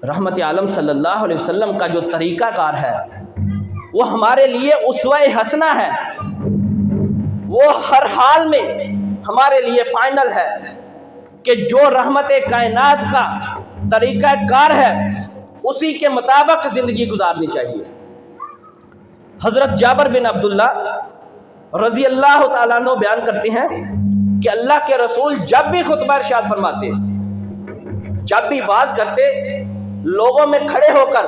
رحمت عالم صلی اللہ علیہ وسلم کا جو طریقہ کار ہے وہ ہمارے لیے اسوہ حسنہ ہے، وہ ہر حال میں ہمارے لیے فائنل ہے کہ جو رحمت کائنات کا طریقہ کار ہے اسی کے مطابق زندگی گزارنی چاہیے۔ حضرت جابر بن عبداللہ رضی اللہ تعالیٰ عنہ بیان کرتے ہیں کہ اللہ کے رسول جب بھی خطبہ ارشاد فرماتے، جب بھی واعظ کرتے، لوگوں میں کھڑے ہو کر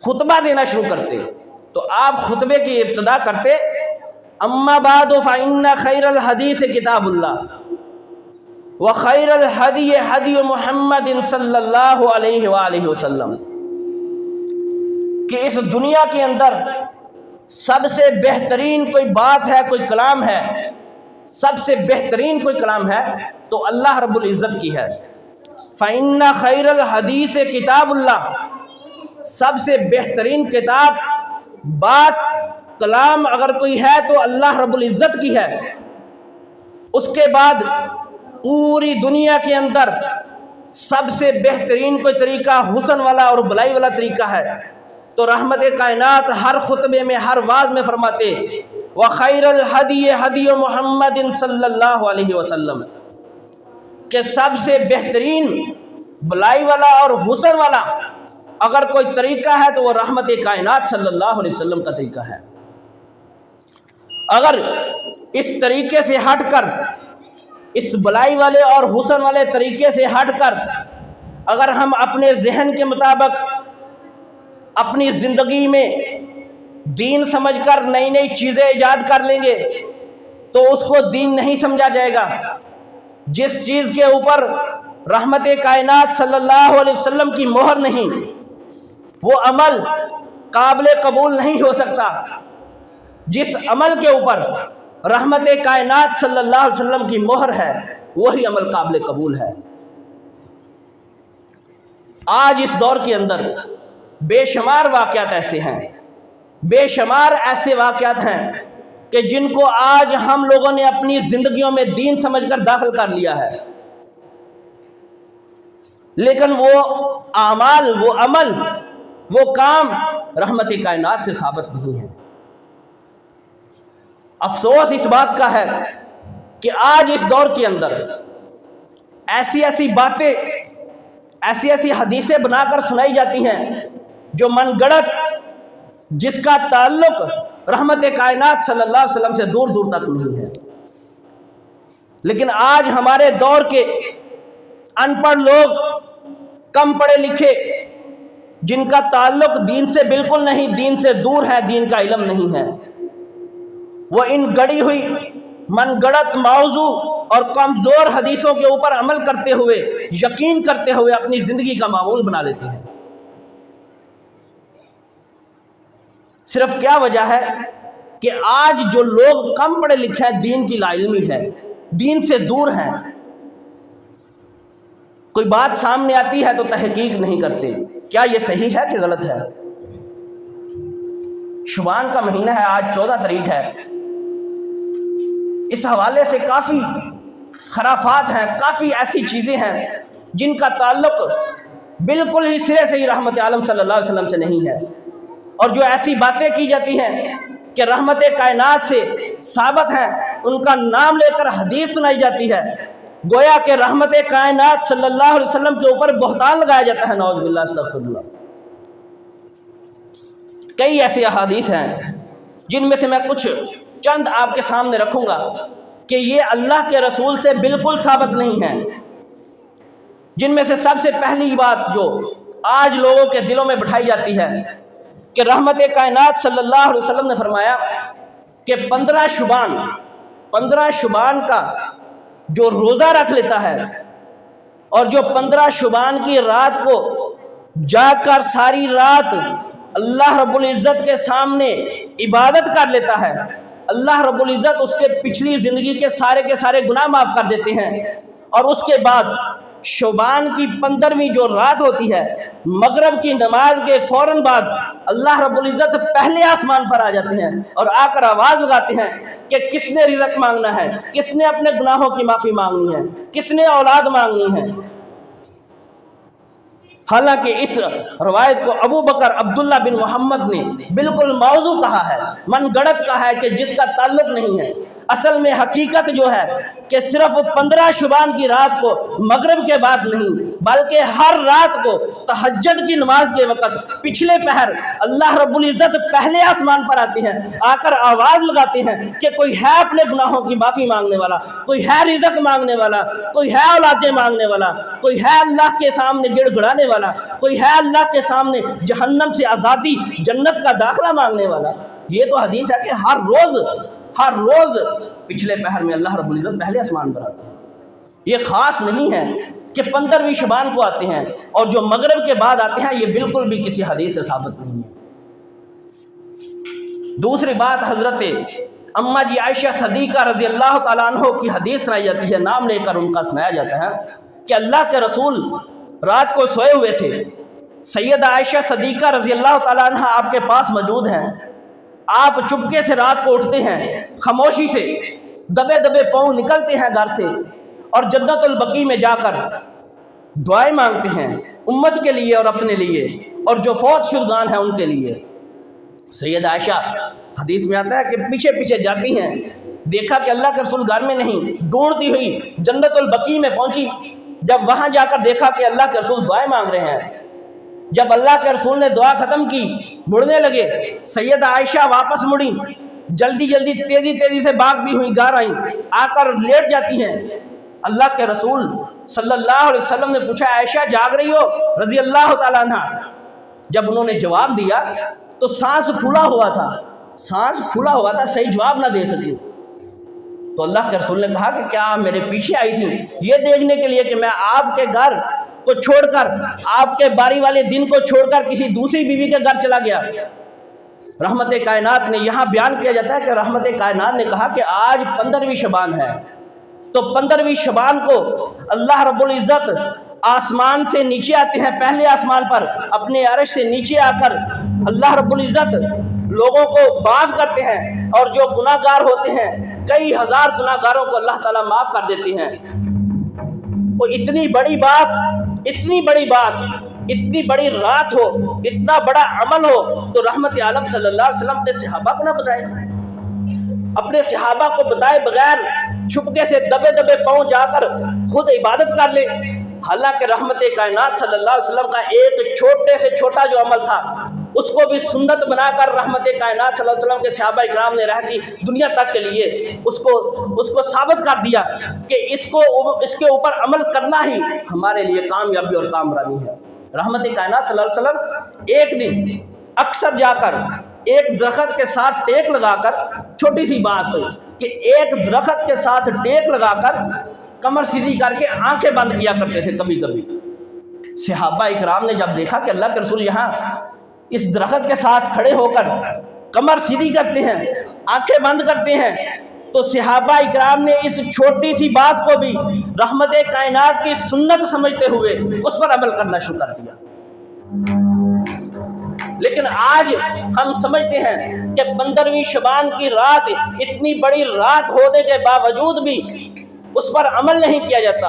خطبہ دینا شروع کرتے تو آپ خطبے کی ابتدا کرتے، اما بعد فإن خیر الحدیث کتاب اللہ وخیر الہدی ہدی محمد صلی اللہ علیہ وآلہ وسلم، کہ اس دنیا کے اندر سب سے بہترین کوئی بات ہے، کوئی کلام ہے، سب سے بہترین کوئی کلام ہے تو اللہ رب العزت کی ہے۔ فإن خیر الحدیث کتاب اللہ، سب سے بہترین کتاب، بات، کلام اگر کوئی ہے تو اللہ رب العزت کی ہے۔ اس کے بعد پوری دنیا کے اندر سب سے بہترین کوئی طریقہ حسن والا اور بلائی والا طریقہ ہے تو رحمت کائنات ہر خطبے میں، ہر واعظ میں فرماتے وَخَيْرَ الْهَدِيِ هَدِيُ مُحَمَّدٍ صلی اللہ علیہ وسلم، کہ سب سے بہترین بلائی والا اور حسن والا اگر کوئی طریقہ ہے تو وہ رحمت کائنات صلی اللہ علیہ وسلم کا طریقہ ہے۔ اگر اس طریقے سے ہٹ کر، اس بلائی والے اور حسن والے طریقے سے ہٹ کر اگر ہم اپنے ذہن کے مطابق اپنی زندگی میں دین سمجھ کر نئی نئی چیزیں ایجاد کر لیں گے تو اس کو دین نہیں سمجھا جائے گا۔ جس چیز کے اوپر رحمت کائنات صلی اللہ علیہ وسلم کی مہر نہیں، وہ عمل قابل قبول نہیں ہو سکتا۔ جس عمل کے اوپر رحمت کائنات صلی اللہ علیہ وسلم کی مہر ہے وہی عمل قابل قبول ہے۔ آج اس دور کے اندر بے شمار واقعات ایسے ہیں، بے شمار ایسے واقعات ہیں کہ جن کو آج ہم لوگوں نے اپنی زندگیوں میں دین سمجھ کر داخل کر لیا ہے، لیکن وہ اعمال، وہ عمل، وہ کام رحمت کائنات سے ثابت نہیں ہے۔ افسوس اس بات کا ہے کہ آج اس دور کے اندر ایسی ایسی باتیں، ایسی ایسی حدیثیں بنا کر سنائی جاتی ہیں جو من گڑت، جس کا تعلق رحمت کائنات صلی اللہ علیہ وسلم سے دور دور تک نہیں ہے۔ لیکن آج ہمارے دور کے ان پڑھ لوگ، کم پڑھے لکھے، جن کا تعلق دین سے بالکل نہیں، دین سے دور ہے، دین کا علم نہیں ہے، وہ ان گڑی ہوئی من گڑت موضوع اور کمزور حدیثوں کے اوپر عمل کرتے ہوئے، یقین کرتے ہوئے اپنی زندگی کا معمول بنا لیتے ہیں۔ صرف کیا وجہ ہے کہ آج جو لوگ کم پڑھے لکھے ہیں، دین کی لا علمی ہے، دین سے دور ہیں، کوئی بات سامنے آتی ہے تو تحقیق نہیں کرتے، کیا یہ صحیح ہے کہ غلط ہے؟ شعبان کا مہینہ ہے، آج 14 تاریخ ہے، اس حوالے سے کافی خرافات ہیں، کافی ایسی چیزیں ہیں جن کا تعلق بالکل ہی سرے سے ہی رحمت عالم صلی اللہ علیہ وسلم سے نہیں ہے، اور جو ایسی باتیں کی جاتی ہیں کہ رحمت کائنات سے ثابت ہیں، ان کا نام لے کر حدیث سنائی جاتی ہے، گویا کہ رحمت کائنات صلی اللہ علیہ وسلم کے اوپر بہتان لگایا جاتا ہے، نعوذ باللہ، استغفر اللہ۔ کئی ایسی احادیث ہیں جن میں سے میں کچھ چند آپ کے سامنے رکھوں گا کہ یہ اللہ کے رسول سے بالکل ثابت نہیں ہے۔ جن میں سے سب سے پہلی بات جو آج لوگوں کے دلوں میں بٹھائی جاتی ہے کہ رحمت کائنات صلی اللہ علیہ وسلم نے فرمایا کہ 15 شعبان کا جو روزہ رکھ لیتا ہے اور جو 15 شعبان کی رات کو جاگ کر ساری رات اللہ رب العزت کے سامنے عبادت کر لیتا ہے، اللہ رب العزت اس کے پچھلی زندگی کے سارے گناہ معاف کر دیتے ہیں، اور اس کے بعد شعبان کی 15ویں جو رات ہوتی ہے، مغرب کی نماز کے فوراً بعد اللہ رب العزت پہلے آسمان پر آ جاتے ہیں اور آ کر آواز لگاتے ہیں کہ کس نے رزق مانگنا ہے، کس نے اپنے گناہوں کی معافی مانگنی ہے، کس نے اولاد مانگنی ہے۔ حالانکہ اس روایت کو ابو بکر عبداللہ بن محمد نے بالکل موضوع کہا ہے، من گڑت کہا ہے کہ جس کا تعلق نہیں ہے۔ اصل میں حقیقت جو ہے کہ صرف 15 شعبان کی رات کو مغرب کے بعد نہیں بلکہ ہر رات کو تہجد کی نماز کے وقت پچھلے پہر اللہ رب العزت پہلے آسمان پر آتے ہیں، آ کر آواز لگاتے ہیں کہ کوئی ہے اپنے گناہوں کی معافی مانگنے والا، کوئی ہے رزق مانگنے والا، کوئی ہے اولادیں مانگنے والا، کوئی ہے اللہ کے سامنے گڑ گڑانے والا، کوئی ہے اللہ کے سامنے جہنم سے آزادی جنت کا داخلہ مانگنے والا۔ یہ تو حدیث ہے کہ ہر روز پچھلے پہر میں اللہ رب العزت پہلے آسمان پر آتے ہیں۔ یہ خاص نہیں ہے کہ 15ویں شعبان کو آتے ہیں اور جو مغرب کے بعد آتے ہیں، یہ بالکل بھی کسی حدیث سے ثابت نہیں ہے۔ دوسری بات، حضرت اماں جی عائشہ صدیقہ رضی اللہ تعالیٰ عنہ کی حدیث سنائی جاتی ہے، نام لے کر ان کا سنایا جاتا ہے کہ اللہ کے رسول رات کو سوئے ہوئے تھے، سیدہ عائشہ صدیقہ رضی اللہ تعالیٰ عنہ آپ کے پاس موجود ہیں، آپ چپکے سے رات کو اٹھتے ہیں، خاموشی سے دبے دبے پاؤں نکلتے ہیں گھر سے اور جنت البقیع میں جا کر دعائیں مانگتے ہیں امت کے لیے اور اپنے لیے اور جو فوت شدگان ہیں ان کے لیے۔ سیدہ عائشہ حدیث میں آتا ہے کہ پیچھے پیچھے جاتی ہیں، دیکھا کہ اللہ کے رسول گھر میں نہیں، ڈھونڈتی ہوئی جنت البقیع میں پہنچی، جب وہاں جا کر دیکھا کہ اللہ کے رسول دعائیں مانگ رہے ہیں، جب اللہ کے رسول نے دعا ختم کی مڑنے لگے، سیدہ عائشہ واپس مڑی، جلدی جلدی تیزی سے بھاگتی ہوئی گھر آئیں، آ کر لیٹ جاتی ہیں۔ اللہ کے رسول صلی اللہ علیہ وسلم نے پوچھا عائشہ جاگ رہی ہو رضی اللہ تعالیٰ عنہ؟ جب انہوں نے جواب دیا تو سانس پھولا ہوا تھا، صحیح جواب نہ دے سکی۔ تو اللہ کے رسول نے کہا کہ کیا آپ میرے پیچھے آئی تھی یہ دیکھنے کے لیے کہ میں آپ کے گھر کو چھوڑ کر، آپ کے باری والے دن کو چھوڑ کر کسی دوسری بیوی کے گھر چلا گیا؟ رحمت کائنات نے یہاں بیان کیا جاتا ہے کہ رحمت کائنات نے کہا کہ آج 15ویں شعبان ہے، تو 15ویں شعبان کو اللہ رب العزت آسمان سے نیچے آتے ہیں، پہلے آسمان پر اپنے عرش سے نیچے آ کر اللہ رب العزت لوگوں کو معاف کرتے ہیں، اور جو گناہ گار ہوتے ہیں کئی ہزار گناہ گاروں کو اللہ تعالیٰ معاف کر دیتے ہیں۔ وہ اتنی بڑی بات اتنی بڑی رات ہو، اتنا بڑا عمل ہو، تو رحمت عالم صلی اللہ علیہ وسلم اپنے صحابہ کو نہ بتائے، اپنے صحابہ کو بتائے بغیر چھپکے سے دبے پاؤں جا کر خود عبادت کر لے۔ حالانکہ رحمت کائنات صلی اللہ علیہ وسلم کا ایک چھوٹے سے چھوٹا جو عمل تھا اس کو بھی سنت بنا کر رحمت کائنات صلی اللہ علیہ وسلم کے صحابہ اکرام نے رہتی دنیا تک کے لیے اس کو ثابت کر دیا کہ اس کے اوپر عمل کرنا ہی ہمارے لیے کامیابی اور کامرانی ہے۔ رحمت کائنات صلی اللہ علیہ وسلم ایک دن اکثر جا کر ایک درخت کے ساتھ ٹیک لگا کر، چھوٹی سی بات کہ ایک درخت کے ساتھ ٹیک لگا کر کمر سیدھی کر کے آنکھیں بند کیا کرتے تھے کبھی کبھی۔ صحابہ اکرام نے جب دیکھا کہ اللہ کے رسول یہاں اس درخت کے ساتھ کھڑے ہو کر کمر سیدھی کرتے ہیں، آنکھیں بند کرتے ہیں، تو صحابہ اکرام نے اس چھوٹی سی بات کو بھی رحمت کائنات کی سنت سمجھتے ہوئے اس پر عمل کرنا شروع کر دیا۔ لیکن آج ہم سمجھتے ہیں کہ 15ویں شعبان کی رات اتنی بڑی رات ہونے کے باوجود بھی اس پر عمل نہیں کیا جاتا۔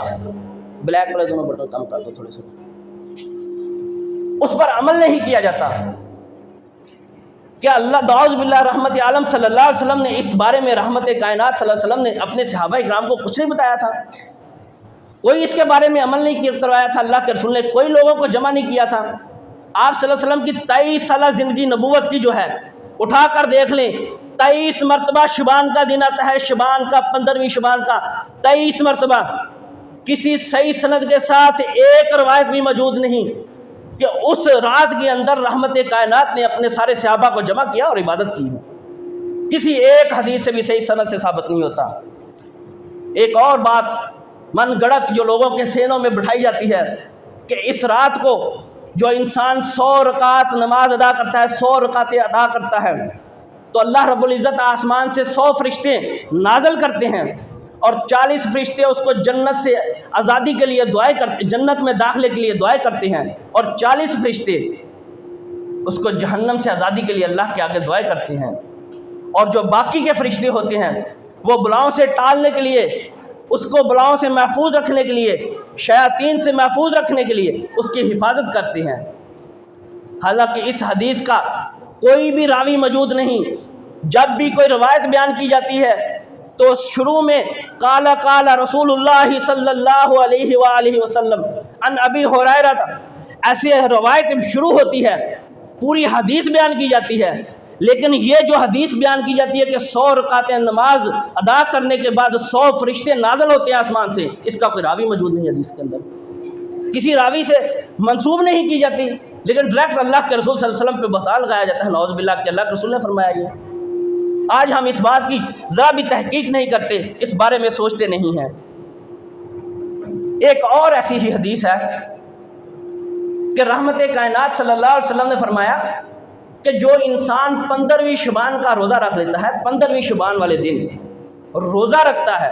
بلیک والے دونوں بٹن کم کر دو تھوڑے سے، اس پر عمل نہیں کیا جاتا۔ کیا اللہ نعوذ باللہ رحمت عالم صلی اللہ علیہ وسلم نے اس بارے میں، رحمت کائنات صلی اللہ علیہ وسلم نے اپنے صحابہ اکرام کو کچھ نہیں بتایا تھا؟ کوئی اس کے بارے میں عمل نہیں کروایا تھا؟ اللہ کے رسول نے کوئی لوگوں کو جمع نہیں کیا تھا؟ آپ صلی اللہ علیہ وسلم کی 23 سالہ زندگی نبوت کی جو ہے اٹھا کر دیکھ لیں، 23 مرتبہ شعبان کا دن آتا ہے، شعبان کا 15ویں شعبان کا 23 مرتبہ، کسی صحیح سند کے ساتھ ایک روایت بھی موجود نہیں کہ اس رات کے اندر رحمت کائنات نے اپنے سارے صحابہ کو جمع کیا اور عبادت کی ہے۔ کسی ایک حدیث سے بھی صحیح سند سے ثابت نہیں ہوتا۔ ایک اور بات من گڑت جو لوگوں کے سینوں میں بٹھائی جاتی ہے کہ اس رات کو جو انسان 100 رکعت نماز ادا کرتا ہے، 100 رکعتیں ادا کرتا ہے، تو اللہ رب العزت آسمان سے 100 فرشتے نازل کرتے ہیں اور 40 فرشتے اس کو جنت سے آزادی کے لیے دعائیں کرتے، جنت میں داخلے کے لیے دعائیں کرتے ہیں، اور 40 فرشتے اس کو جہنم سے آزادی کے لیے اللہ کے آگے دعائیں کرتے ہیں، اور جو باقی کے فرشتے ہوتے ہیں وہ بلاؤں سے ٹالنے کے لیے، اس کو بلاؤں سے محفوظ رکھنے کے لیے شیاطین سے محفوظ رکھنے کے لیے اس کی حفاظت کرتے ہیں۔ حالانکہ اس حدیث کا کوئی بھی راوی موجود نہیں۔ جب بھی کوئی روایت بیان کی جاتی ہے تو شروع میں قال قال رسول اللہ صلی اللہ علیہ وآلہ وسلم عن ابی ہریرہ، ایسی روایت شروع ہوتی ہے، پوری حدیث بیان کی جاتی ہے۔ لیکن یہ جو حدیث بیان کی جاتی ہے کہ 100 رکعتیں نماز ادا کرنے کے بعد 100 فرشتے نازل ہوتے ہیں آسمان سے، اس کا کوئی راوی موجود نہیں حدیث کے اندر، کسی راوی سے منسوب نہیں کی جاتی، لیکن ڈائریکٹ اللہ کے رسول صلی اللہ علیہ وسلم پہ بہتان لگایا جاتا ہے، نعوذ باللہ کہ اللہ کے رسول نے فرمایا یہ۔ آج ہم اس بات کی ذرا بھی تحقیق نہیں کرتے، اس بارے میں سوچتے نہیں ہیں۔ ایک اور ایسی ہی حدیث ہے کہ رحمت کائنات صلی اللہ علیہ وسلم نے فرمایا کہ جو انسان 15ویں شعبان کا روزہ رکھ لیتا ہے، 15ویں شعبان والے دن روزہ رکھتا ہے،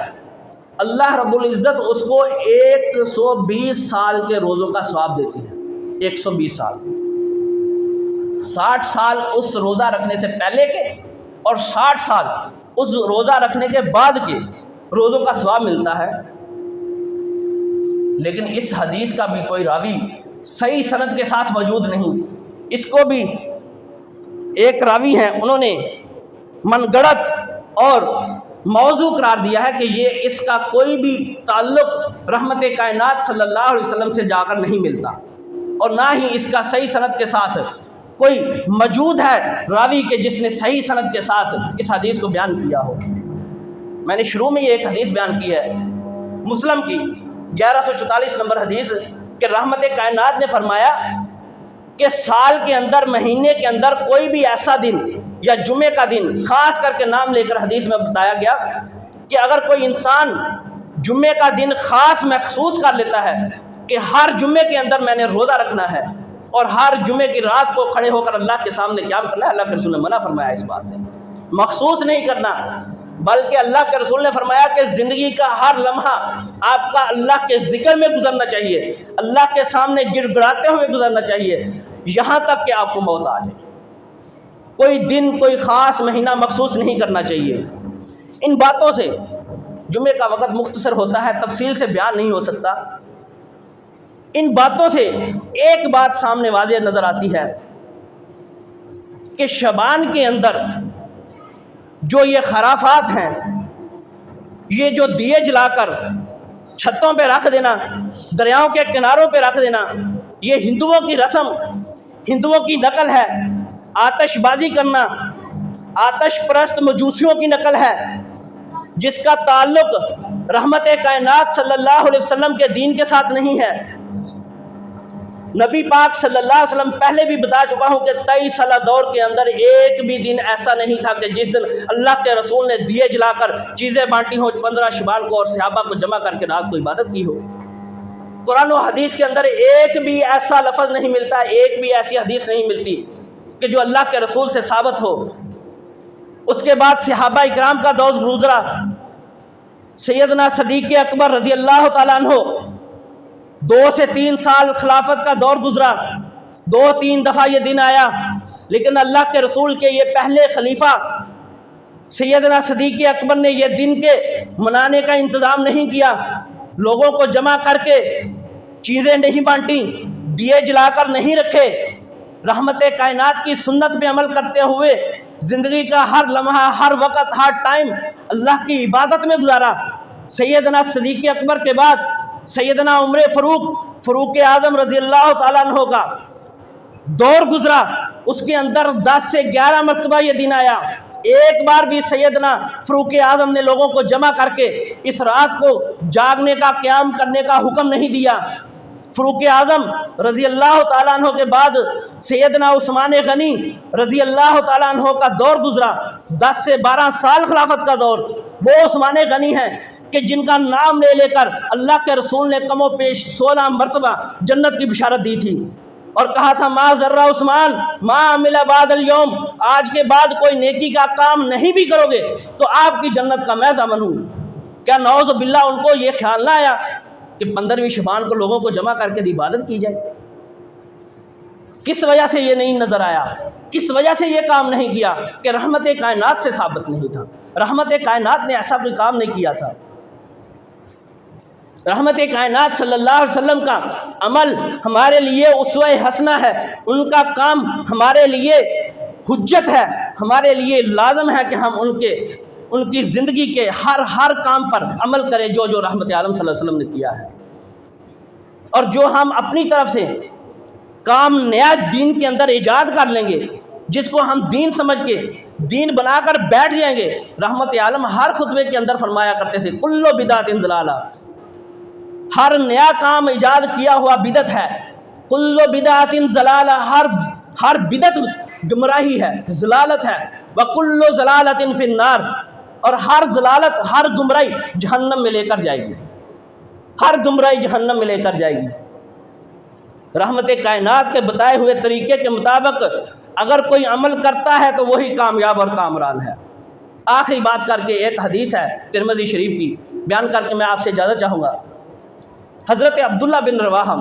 اللہ رب العزت اس کو 120 سال کے روزوں کا ثواب دیتی ہے۔ 120 سال، 60 سال اس روزہ رکھنے سے پہلے کے اور 60 سال اس روزہ رکھنے کے بعد کے روزوں کا ثواب ملتا ہے۔ لیکن اس حدیث کا بھی کوئی راوی صحیح سند کے ساتھ موجود نہیں۔ اس کو بھی ایک راوی ہیں، انہوں نے من گڑت اور موضوع قرار دیا ہے کہ یہ اس کا کوئی بھی تعلق رحمت کائنات صلی اللہ علیہ وسلم سے جا کر نہیں ملتا، اور نہ ہی اس کا صحیح سند کے ساتھ کوئی موجود ہے راوی کے جس نے صحیح سند کے ساتھ اس حدیث کو بیان کیا ہو۔ میں نے شروع میں یہ ایک حدیث بیان کی ہے، مسلم کی 1144 نمبر حدیث، کہ رحمت کائنات نے فرمایا کہ سال کے اندر، مہینے کے اندر کوئی بھی ایسا دن یا جمعے کا دن خاص کر کے نام لے کر حدیث میں بتایا گیا کہ اگر کوئی انسان جمعے کا دن خاص محسوس کر لیتا ہے کہ ہر جمعے کے اندر میں نے روزہ رکھنا ہے اور ہر جمعے کی رات کو کھڑے ہو کر اللہ کے سامنے قیام کرنا ہے، اللہ کے رسول نے منع فرمایا اس بات سے، مخصوص نہیں کرنا، بلکہ اللہ کے رسول نے فرمایا کہ زندگی کا ہر لمحہ آپ کا اللہ کے ذکر میں گزرنا چاہیے، اللہ کے سامنے گڑ گڑاتے ہوئے گزرنا چاہیے، یہاں تک کہ آپ کو موت آ جائے۔ کوئی دن، کوئی خاص مہینہ مخصوص نہیں کرنا چاہیے۔ ان باتوں سے، جمعے کا وقت مختصر ہوتا ہے، تفصیل سے بیان نہیں ہو سکتا، ان باتوں سے ایک بات سامنے واضح نظر آتی ہے کہ شعبان کے اندر جو یہ خرافات ہیں، یہ جو دیے جلا کر چھتوں پہ رکھ دینا، دریاؤں کے کناروں پہ رکھ دینا، یہ ہندوؤں کی رسم، ہندوؤں کی نقل ہے۔ آتش بازی کرنا آتش پرست مجوسیوں کی نقل ہے، جس کا تعلق رحمت کائنات صلی اللہ علیہ وسلم کے دین کے ساتھ نہیں ہے۔ نبی پاک صلی اللہ علیہ وسلم پہلے بھی بتا چکا ہوں کہ 23 سالہ دور کے اندر ایک بھی دن ایسا نہیں تھا کہ جس دن اللہ کے رسول نے دیے جلا کر چیزیں بانٹی ہوں 15 شعبان کو اور صحابہ کو جمع کر کے رات کو عبادت کی ہو۔ قرآن و حدیث کے اندر ایک بھی ایسا لفظ نہیں ملتا، ایک بھی ایسی حدیث نہیں ملتی کہ جو اللہ کے رسول سے ثابت ہو۔ اس کے بعد صحابہ اکرام کا دور گزرا، سیدنا صدیق اکبر رضی اللہ تعالیٰ عنہ 2 سے 3 سال خلافت کا دور گزرا، 2-3 دفعہ یہ دن آیا، لیکن اللہ کے رسول کے یہ پہلے خلیفہ سیدنا صدیق اکبر نے یہ دن کے منانے کا انتظام نہیں کیا، لوگوں کو جمع کر کے چیزیں نہیں بانٹی، دیے جلا کر نہیں رکھے، رحمت کائنات کی سنت پہ عمل کرتے ہوئے زندگی کا ہر لمحہ، ہر وقت، ہر ٹائم اللہ کی عبادت میں گزارا۔ سیدنا صدیق اکبر کے بعد سیدنا عمر فاروق اعظم رضی اللہ تعالیٰ عنہ کا دور گزرا، اس کے اندر 10 سے 11 مرتبہ یہ دن آیا، ایک بار بھی سیدنا فاروق اعظم نے لوگوں کو جمع کر کے اس رات کو جاگنے کا، قیام کرنے کا حکم نہیں دیا۔ فاروق اعظم رضی اللہ تعالیٰ عنہ کے بعد سیدنا عثمان غنی رضی اللہ تعالیٰ عنہ کا دور گزرا، 10 سے 12 سال خلافت کا دور۔ وہ عثمان غنی ہیں کہ جن کا نام لے کر اللہ کے رسول نے کم و بیش 16 مرتبہ جنت کی بشارت دی تھی اور کہا تھا ما ذرہ عثمان ما عمل بعد اليوم، آج کے بعد کوئی نیکی کا کام نہیں بھی کرو گے تو آپ کی جنت کا میں ضامن ہوں۔ کیا نعوذ باللہ ان کو یہ خیال نہ آیا کہ 15ویں شعبان کو لوگوں کو جمع کر کے عبادت کی جائے؟ کس وجہ سے یہ نہیں نظر آیا؟ کس وجہ سے یہ کام نہیں کیا؟ کہ رحمت کائنات سے ثابت نہیں تھا، رحمت کائنات نے ایسا کوئی کام نہیں کیا تھا۔ رحمت کائنات صلی اللہ علیہ وسلم کا عمل ہمارے لیے اسوہ حسنہ ہے، ان کا کام ہمارے لیے حجت ہے، ہمارے لیے لازم ہے کہ ہم ان کی زندگی کے ہر کام پر عمل کریں جو رحمت عالم صلی اللہ علیہ وسلم نے کیا ہے۔ اور جو ہم اپنی طرف سے کام نیا دین کے اندر ایجاد کر لیں گے، جس کو ہم دین سمجھ کے دین بنا کر بیٹھ جائیں گے، رحمت عالم ہر خطبے کے اندر فرمایا کرتے تھے کل بدعت ضلالہ، ہر نیا کام ایجاد کیا ہوا بدعت ہے، کل بدعت ضلالہ، ہر بدعت گمراہی ہے، ضلالت ہے، وکل ضلالت فی النار، اور ہر ضلالت، ہر گمراہی جہنم میں لے کر جائے گی، ہر گمراہی جہنم میں لے کر جائے گی۔ رحمت کائنات کے بتائے ہوئے طریقے کے مطابق اگر کوئی عمل کرتا ہے تو وہی کامیاب اور کامران ہے۔ آخری بات کر کے ایک حدیث ہے ترمذی شریف کی، بیان کر کے میں آپ سے اجازت چاہوں گا۔ حضرت عبداللہ بن رواحہ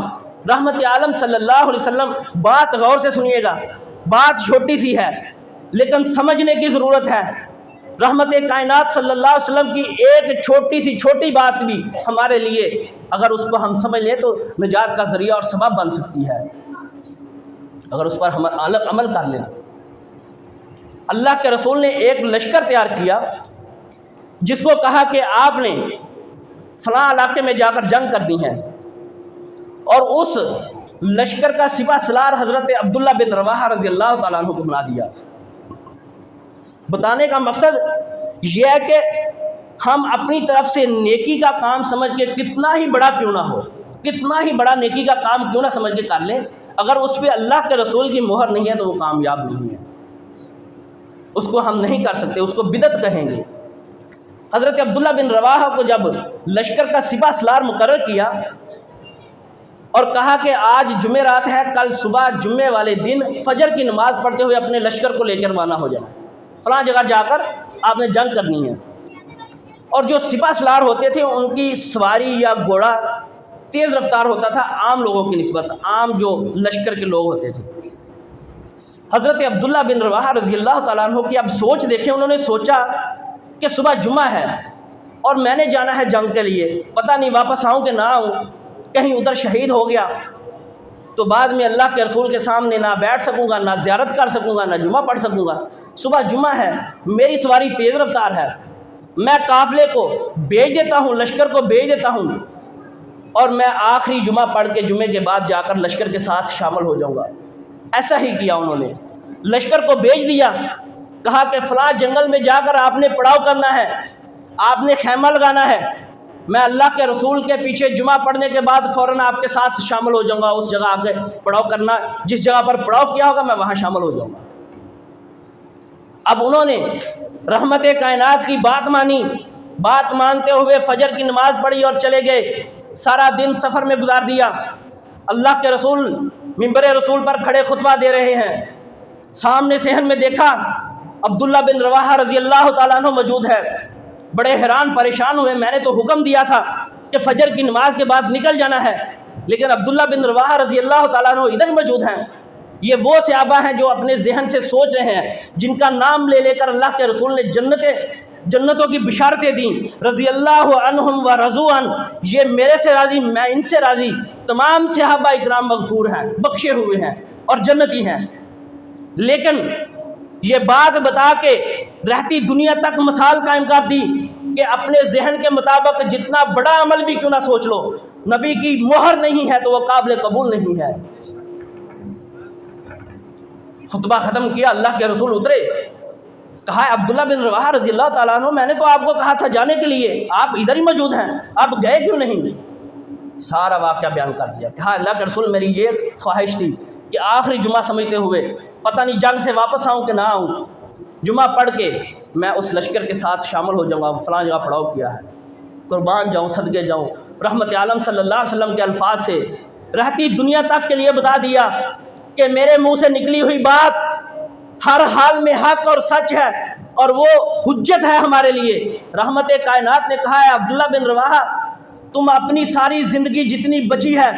رحمت عالم صلی اللہ علیہ وسلم، بات غور سے سنیے گا، بات چھوٹی سی ہے لیکن سمجھنے کی ضرورت ہے۔ رحمت کائنات صلی اللہ علیہ وسلم کی ایک چھوٹی بات بھی ہمارے لیے اگر اس کو ہم سمجھ لیں تو نجات کا ذریعہ اور سبب بن سکتی ہے، اگر اس پر ہم عمل کر لیں۔ اللہ کے رسول نے ایک لشکر تیار کیا جس کو کہا کہ آپ نے فلاں علاقے میں جا کر جنگ کر دی ہے، اور اس لشکر کا سپہ سالار حضرت عبداللہ بن رواحہ رضی اللہ تعالیٰ عنہ کو بنا دیا۔ بتانے کا مقصد یہ ہے کہ ہم اپنی طرف سے نیکی کا کام سمجھ کے کتنا ہی بڑا کیوں نہ ہو، کتنا ہی بڑا نیکی کا کام کیوں نہ سمجھ کے کر لیں، اگر اس پہ اللہ کے رسول کی مہر نہیں ہے تو وہ کامیاب نہیں ہے، اس کو ہم نہیں کر سکتے، اس کو بدعت کہیں گے۔ حضرت عبداللہ بن رواحہ کو جب لشکر کا سپہ سالار مقرر کیا اور کہا کہ آج جمعرات ہے، کل صبح جمعے والے دن فجر کی نماز پڑھتے ہوئے اپنے لشکر کو لے کر روانہ ہو جانا، فلاں جگہ جا کر آپ نے جنگ کرنی ہے۔ اور جو سپہ سالار ہوتے تھے ان کی سواری یا گھوڑا تیز رفتار ہوتا تھا عام لوگوں کی نسبت، عام جو لشکر کے لوگ ہوتے تھے۔ حضرت عبداللہ بن رواحہ رضی اللہ تعالیٰ عنہ کی اب سوچ دیکھیں، انہوں نے سوچا کہ صبح جمعہ ہے اور میں نے جانا ہے جنگ کے لیے، پتہ نہیں واپس آؤں کہ نہ آؤں، کہیں ادھر شہید ہو گیا تو بعد میں اللہ کے رسول کے سامنے نہ بیٹھ سکوں گا، نہ زیارت کر سکوں گا، نہ جمعہ پڑھ سکوں گا۔ صبح جمعہ ہے، میری سواری تیز رفتار ہے، میں قافلے کو بھیج دیتا ہوں، لشکر کو بھیج دیتا ہوں، اور میں آخری جمعہ پڑھ کے جمعے کے بعد جا کر لشکر کے ساتھ شامل ہو جاؤں گا۔ ایسا ہی کیا انہوں نے، لشکر کو بھیج دیا، کہا کہ فلاں جنگل میں جا کر آپ نے پڑاؤ کرنا ہے، آپ نے خیمہ لگانا ہے، میں اللہ کے رسول کے پیچھے جمعہ پڑھنے کے بعد فوراً آپ کے ساتھ شامل ہو جاؤں گا، اس جگہ آ کے پڑاؤ کرنا، جس جگہ پر پڑاؤ کیا ہوگا میں وہاں شامل ہو جاؤں گا۔ اب انہوں نے رحمت کائنات کی بات مانی، بات مانتے ہوئے فجر کی نماز پڑھی اور چلے گئے، سارا دن سفر میں گزار دیا۔ اللہ کے رسول منبر رسول پر کھڑے خطبہ دے رہے ہیں، سامنے صحن میں دیکھا عبداللہ بن رواحہ رضی اللہ تعالیٰ عنہ موجود ہے، بڑے حیران پریشان ہوئے، میں نے تو حکم دیا تھا کہ فجر کی نماز کے بعد نکل جانا ہے، لیکن عبداللہ بن رواحہ رضی اللہ تعالیٰ عنہ ادھر موجود ہیں۔ یہ وہ صحابہ ہیں جو اپنے ذہن سے سوچ رہے ہیں، جن کا نام لے لے کر اللہ کے رسول نے جنتوں کی بشارتیں دیں، رضی اللہ عنہم و رضوا عنہ، یہ میرے سے راضی، میں ان سے راضی، تمام صحابہ اکرام مغفور ہیں، بخشے ہوئے ہیں اور جنتی ہیں۔ لیکن یہ بات بتا کے رہتی دنیا تک مثال قائم کر دی کہ اپنے ذہن کے مطابق جتنا بڑا عمل بھی کیوں نہ سوچ لو، نبی کی مہر نہیں ہے تو وہ قابل قبول نہیں ہے۔ خطبہ ختم کیا، اللہ کے رسول اترے، کہا عبداللہ بن رواحہ رضی اللہ تعالیٰ عنہ، میں نے تو آپ کو کہا تھا جانے کے لیے، آپ ادھر ہی موجود ہیں، آپ گئے کیوں نہیں؟ سارا واقعہ بیان کر دیا، کہا اللہ کے رسول میری یہ خواہش تھی کہ آخری جمعہ سمجھتے ہوئے پتہ نہیں جنگ سے واپس آؤں کہ نہ آؤں، جمعہ پڑھ کے میں اس لشکر کے ساتھ شامل ہو جاؤں گا، فلاں جگہ پڑاؤ کیا ہے، قربان جاؤں، صدقے جاؤں۔ رحمت عالم صلی اللہ علیہ وسلم کے الفاظ سے رہتی دنیا تک کے لیے بتا دیا کہ میرے منہ سے نکلی ہوئی بات ہر حال میں حق اور سچ ہے اور وہ حجت ہے ہمارے لیے۔ رحمت کائنات نے کہا ہے عبداللہ بن رواحہ تم اپنی ساری زندگی جتنی بچی ہے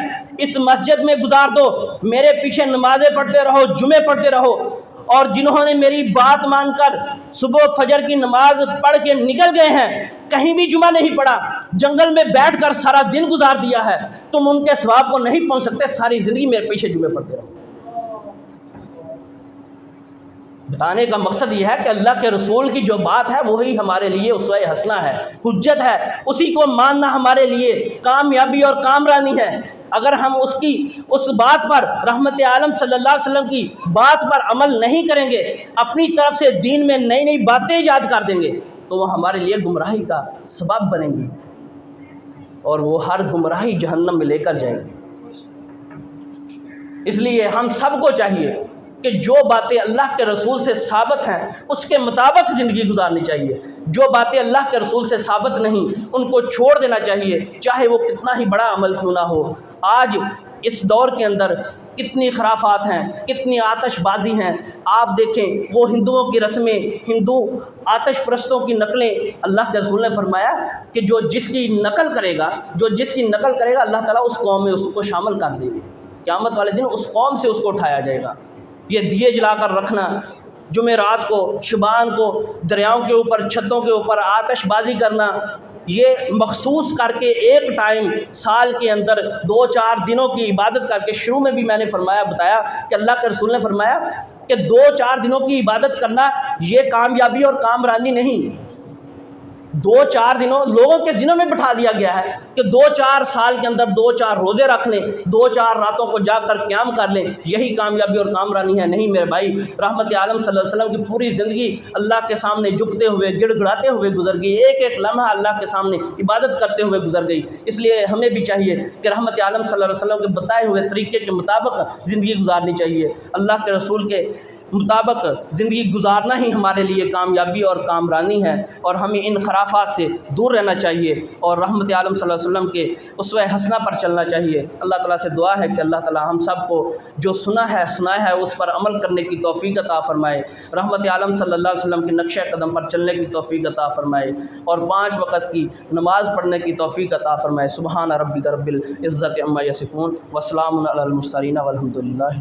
اس مسجد میں گزار دو، میرے پیچھے نمازیں پڑھتے رہو، جمعے پڑھتے رہو، اور جنہوں نے میری بات مان کر صبح فجر کی نماز پڑھ کے نکل گئے ہیں، کہیں بھی جمعہ نہیں پڑھا، جنگل میں بیٹھ کر سارا دن گزار دیا ہے، تم ان کے ثواب کو نہیں پہنچ سکتے، ساری زندگی میرے پیچھے جمعے پڑھتے رہو۔ بتانے کا مقصد یہ ہے کہ اللہ کے رسول کی جو بات ہے وہی ہمارے لیے اسوہ حسنہ ہے، حجت ہے، اسی کو ماننا ہمارے لیے کامیابی اور کامرانی ہے۔ اگر ہم اس بات پر، رحمت عالم صلی اللہ علیہ وسلم کی بات پر عمل نہیں کریں گے، اپنی طرف سے دین میں نئی نئی باتیں ایجاد کر دیں گے تو وہ ہمارے لیے گمراہی کا سبب بنیں گی اور وہ ہر گمراہی جہنم میں لے کر جائیں گی۔ اس لیے ہم سب کو چاہیے کہ جو باتیں اللہ کے رسول سے ثابت ہیں اس کے مطابق زندگی گزارنی چاہیے، جو باتیں اللہ کے رسول سے ثابت نہیں ان کو چھوڑ دینا چاہیے، چاہے وہ کتنا ہی بڑا عمل کیوں نہ ہو۔ آج اس دور کے اندر کتنی خرافات ہیں، کتنی آتش بازی ہیں، آپ دیکھیں وہ ہندوؤں کی رسمیں، ہندو آتش پرستوں کی نقلیں، اللہ کے رسول نے فرمایا کہ جو جس کی نقل کرے گا اللہ تعالیٰ اس قوم میں اس کو شامل کر دے گی، قیامت والے دن اس قوم سے اس کو اٹھایا جائے گا۔ یہ دیے جلا کر رکھنا، جمعرات کو، شبان کو دریاؤں کے اوپر، چھتوں کے اوپر آتش بازی کرنا، یہ مخصوص کر کے ایک ٹائم سال کے اندر 2-4 دنوں کی عبادت کر کے، شروع میں بھی میں نے بتایا کہ اللہ کے رسول نے فرمایا کہ 2-4 دنوں کی عبادت کرنا یہ کامیابی اور کامرانی نہیں، 2-4 دنوں لوگوں کے ذہنوں میں بٹھا دیا گیا ہے کہ 2-4 سال کے اندر 2-4 روزے رکھ لیں، 2-4 راتوں کو جا کر قیام کر لیں، یہی کامیابی اور کامرانی ہے۔ نہیں میرے بھائی، رحمت عالم صلی اللہ علیہ وسلم کی پوری زندگی اللہ کے سامنے جھکتے ہوئے، گڑ گڑاتے ہوئے گزر گئی، ایک ایک لمحہ اللہ کے سامنے عبادت کرتے ہوئے گزر گئی۔ اس لیے ہمیں بھی چاہیے کہ رحمت عالم صلی اللہ علیہ وسلم کے بتائے ہوئے طریقے کے مطابق زندگی گزارنی چاہیے، اللہ کے رسول کے مطابق زندگی گزارنا ہی ہمارے لیے کامیابی اور کامرانی ہے، اور ہمیں ان خرافات سے دور رہنا چاہیے اور رحمت عالم صلی اللہ علیہ وسلم کے اسوہ حسنہ پر چلنا چاہیے۔ اللہ تعالیٰ سے دعا ہے کہ اللہ تعالیٰ ہم سب کو جو سنا ہے اس پر عمل کرنے کی توفیق عطا فرمائے، رحمت عالم صلی اللہ علیہ وسلم کے نقش قدم پر چلنے کی توفیق عطا فرمائے، اور 5 وقت کی نماز پڑھنے کی توفیق عطا فرمائے۔ سبحان ربک رب العزت عما یصفون وسلام علی المرسلین والحمد للہ۔